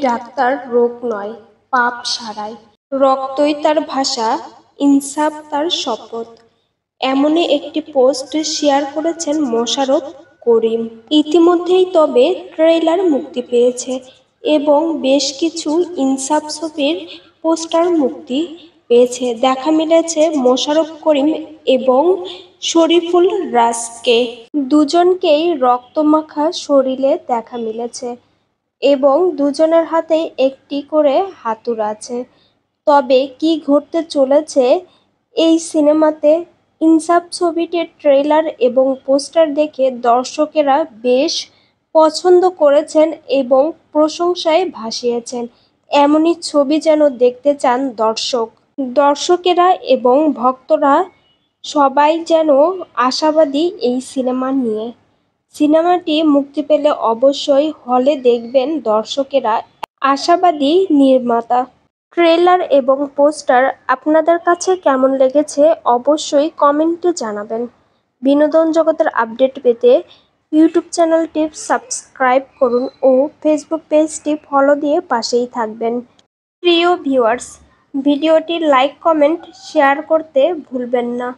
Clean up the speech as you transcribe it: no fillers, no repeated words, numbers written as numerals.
Doctor রোগ নয়, পাপ সারায়। রক্তই তার ভাষা, ইনসাফ তার শপথ। এমনই একটি পোস্ট শেয়ার করেছেন মোশাররফ করিম। ইতিমধ্যেই তবে ট্রেইলার মুক্তি পেয়েছে এবং বেশ কিছু ইনসাফ ছবির পোস্টার মুক্তি পেয়েছে। দেখা মিলেছে মোশাররফ করিম এবং শরীফুল রাজকে। দুজনকেই রক্তমাখা শরীরে দেখা মিলেছে এবং দুজনের হাতেই একটি করে হাতুড়ি আছে। তবে কি ঘটতে চলেছে এই সিনেমাতে? ইনসাফ ছবিটির ট্রেইলার এবং পোস্টার দেখে দর্শকেরা বেশ পছন্দ করেছেন এবং প্রশংসায় ভাসিয়েছেন। এমনই ছবি যেন দেখতে চান দর্শকেরা এবং ভক্তরা সবাই যেন আশাবাদী এই সিনেমা নিয়ে। সিনেমাটি মুক্তি পেলে অবশ্যই হলে দেখবেন দর্শকেরা, আশাবাদী নির্মাতা। ট্রেলার এবং পোস্টার আপনাদের কাছে কেমন লেগেছে অবশ্যই কমেন্টে জানাবেন। বিনোদন জগতের আপডেট পেতে ইউটিউব চ্যানেলটি সাবস্ক্রাইব করুন ও ফেসবুক পেজটি ফলো দিয়ে পাশেই থাকবেন। প্রিয় ভিউয়ার্স, ভিডিওটি লাইক, কমেন্ট, শেয়ার করতে ভুলবেন না।